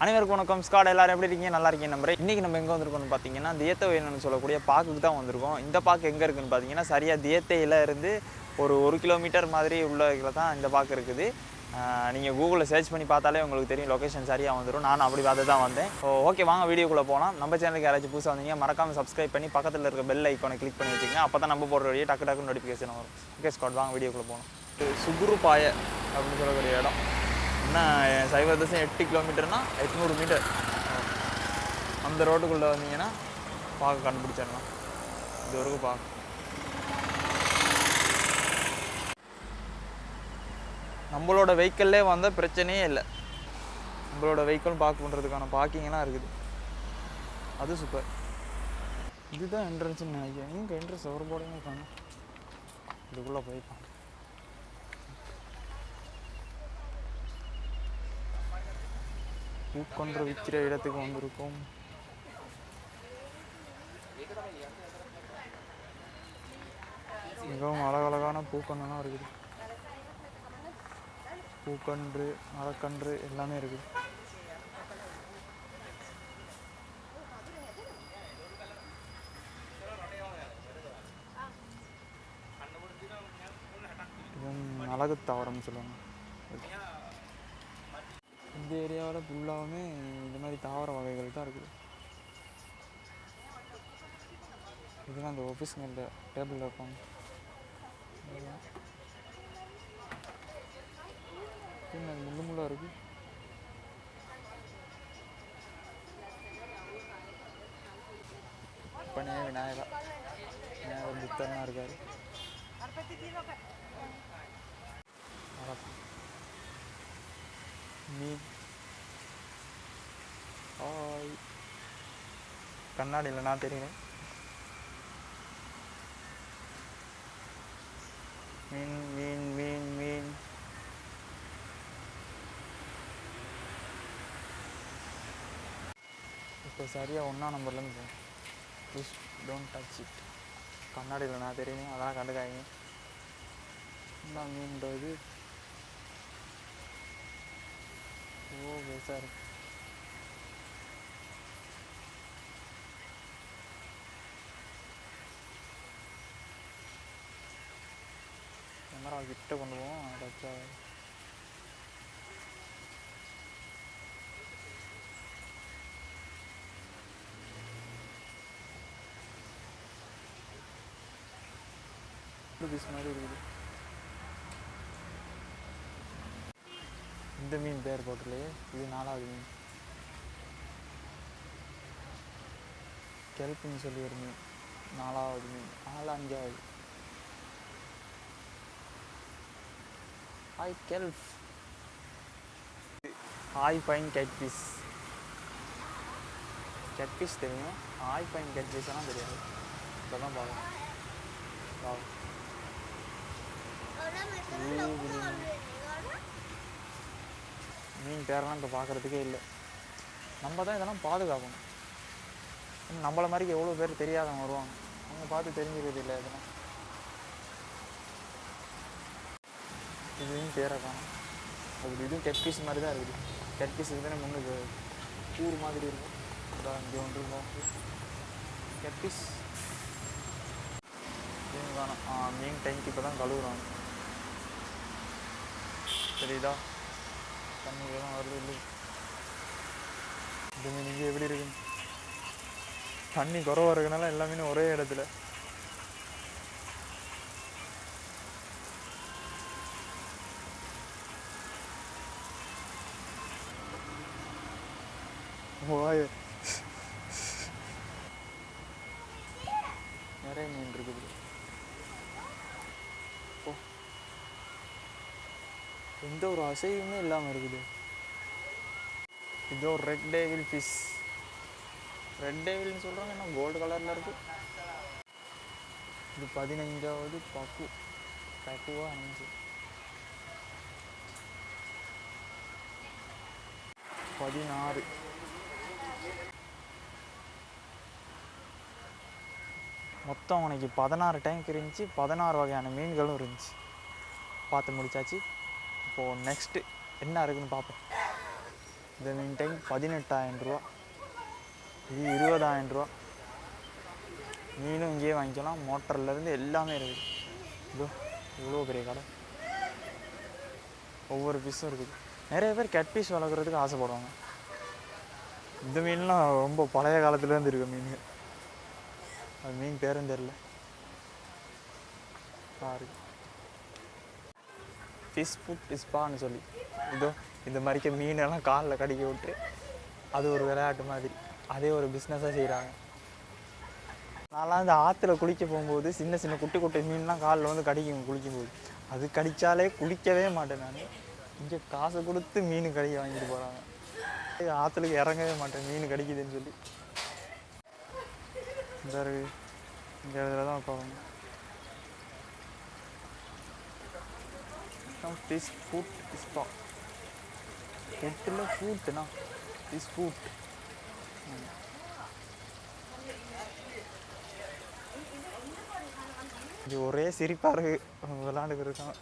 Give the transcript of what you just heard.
அனைவருக்கும் வணக்கம். ஸ்காட் எல்லாரும் எப்படி இருக்கீங்க? நல்லா இருக்கீங்க நம்புறேன். இன்றைக்கி நம்ம எங்கே வந்திருக்கோம்னு பார்த்தீங்கன்னா, தியத்தவேல்னு சொல்லக்கூடிய பார்க்குக்கு தான் வந்திருக்கோம். இந்த பார்க் எங்கே இருக்குதுன்னு பார்த்தீங்கன்னா, சரியாக தியத்தையில் இருந்து ஒரு கிலோமீட்டர் மாதிரி உள்ள இதில் தான் இந்த பார்க் இருக்குது. நீங்கள் கூகுளில் சர்ச் பண்ணி பார்த்தாலே உங்களுக்கு தெரியும், லொக்கேஷன் சரியாக வந்துடும். நான் அப்படி பார்த்து தான் வந்தேன். ஓகே, வாங்க வீடியோக்குள்ளே போகலாம். நம்ம சேனலுக்கு யாராச்சும் புதுசாக வந்தீங்க மறக்காமல் சப்ஸ்கிரைப் பண்ணி பக்கத்தில் இருக்க பெல் ஐக்கானை கிளிக் பண்ணி வச்சுக்கோங்க. அப்போ தான் நம்ம போடுற வீடியோ டக்கு நோட்டிஃபிகேஷன் வரும். ஓகே ஸ்காட், வாங்க வீடியோக்குள்ளே போகலாம். சுகுருபாய அப்படின்னு சொல்லக்கூடிய இடம் என்ன, சைவர் தசம் 8 கிலோமீட்டர்னா 800 மீட்டர். அந்த ரோட்டுக்குள்ளே வந்தீங்கன்னா பார்க்க கண்டுபிடிச்சிடலாம். இது வரைக்கும் பார்க்க நம்மளோட வெஹிக்கிள்லே வந்த பிரச்சனையே இல்லை. நம்மளோட வெஹிக்கிள் பார்க் பண்ணுறதுக்கான பார்க்கிங்லாம் இருக்குது. அது சூப்பர். இதுதான் என்ட்ரன்ஸ்ன்னு நினைக்கிறேன். இங்கே என்ட்ரன்ஸ் ஒரு போர்டையும் காணும். இதுக்குள்ளே போய்ப்பான். பூக்கொன்று விற்கிற இடத்துக்கு வந்திருக்கோம். மிகவும் அழகழகான பூக்கன்றுலாம் இருக்குது. பூக்கன்று, மரக்கன்று எல்லாமே இருக்குது. இதுவும் அழகு தாவரம்னு சொல்லுவாங்க. இந்த ஏரியாவில் ஃபுல்லாகவுமே இந்த மாதிரி தாவர வகைகள் தான் இருக்குது. இதெல்லாம் அந்த ஆஃபீஸுங்க டேபிளில் வைப்பாங்க. முள்ளுமுள்ளாக இருக்குது. இப்பனே விநாயகர் புத்தர்லாம் இருக்கார். மீன் கண்ணாடியில் நான் தெரியுறேன். மீன் மீன் மீன் மீன் இப்போ சரியாக 1ஆம் நம்பர்லேருந்து போகும். Please don't touch it. கண்ணாடியில் நான் தெரியுறேன், அதெல்லாம் கண்டுக்காய்ங்க. என்ன மீன்றது? ஓ பெருசாக இருக்கு. கேமரா கிட்ட கொண்டு போவோம். அதாச்சா பீஸ் மாதிரி இருக்குது. இந்த மீன் பேர் போட்டுலையே. இது 4வது மீன். கெல்ப்னு சொல்லி ஒரு மீன். 4வது மீன். 5வது. Hi help. Hi fine catfish. Catfish தெரியும், ஹாய் ஃபைன் கேட்ஃபிஷ்லாம் தெரியாது. இப்போ தான் பார்க்கலாம். மீன் பேரெல்லாம் இப்போ பார்க்குறதுக்கே இல்லை. நம்ம தான் இதெல்லாம் பாதுகாக்கணும். நம்மளை மாதிரி எவ்வளோ பேர் தெரியாதவங்க வருவாங்க, அவங்க பார்த்து தெரிஞ்சுக்கிறது இல்லை. இதெல்லாம் இதுவும் பேரை காணும். அப்படி இதுவும் கெட்பீஸ் மாதிரி தான் இருக்குது. கெட்பீஸ் இதுதானே முன்னுக்கு கூறு மாதிரி இருக்கும். அதான் இங்கே ஒன்று இருக்கும் கெட்பீஸ். மீன் காணும். மீன் டேங்க் இப்போ தான் கழுவுறாங்க. சரிதா, தண்ணிலாம் வருது இல்லை. இந்த மீன் இங்கே எப்படி இருக்கு? தண்ணி குறவாக இருக்கனால எல்லா மீனும் ஒரே இடத்துல. நிறைய மீன் இருக்குது. எந்த ஒரு அசைவுமே இல்லாமல் இருக்குது. இதோ ரெட் டேவில் ஃபிஷ். ரெட் டேவில்னு சொல்கிறாங்க, என்ன கோல்டு கலரில் இருக்குது. இது 15வது பக்குவா 5. 16. மொத்தம் உனக்கு 16 டேங்க் இருந்துச்சு. 16 வகையான மீன்களும் இருந்துச்சு. பார்த்து முடிச்சாச்சு. இப்போது நெக்ஸ்ட்டு என்ன இருக்குதுன்னு பார்ப்போம். இந்த மீன் டேங்க் 18,000 ரூபா, இது 20,000 ரூபா. மீனும் இங்கேயே வாங்கிக்கலாம், மோட்டர்லேருந்து எல்லாமே இருக்குது. இதோ இவ்வளோ பெரிய கடை, ஒவ்வொரு பீஸும் இருக்குது. நிறைய பேர் கேட் பீஸ் வளர்க்குறதுக்கு ஆசைப்படுவாங்க. இந்த மீன்லாம் ரொம்ப பழைய காலத்துலேருந்து இருக்க மீன். அது மீன் பேரும் தெரில. ஃபிஷ் ஃபுட் ஸ்பான்னு சொல்லி இதோ இந்த மாதிரிக்க மீனெல்லாம் காலில் கடிக்க விட்டு அது ஒரு விளையாட்டு மாதிரி, அதே ஒரு பிஸ்னஸாக செய்கிறாங்க. நான்லாம் அந்த ஆற்றுல குளிக்க போகும்போது சின்ன சின்ன குட்டி குட்டி மீன்லாம் காலில் வந்து கடிக்கும். குளிக்கும்போது அது கடித்தாலே குளிக்கவே மாட்டேன் நான். இங்கே காசு கொடுத்து மீன் கடிக்க வாங்கிட்டு போகிறாங்க. ஆற்றுலுக்கு இறங்கவே மாட்டேன் மீன் கடிக்குதுன்னு சொல்லி. இந்த இந்த இடத்துல தான் போவாங்க. ஃபிஷ் ஃபுட் ஸ்பா, ஃபுட்டில் ஃபுட்னா ஃபிஷ் ஃபுட். இது ஒரே சிரிப்பாக இருக்குது, விளாண்டுக்கு இருக்கான்.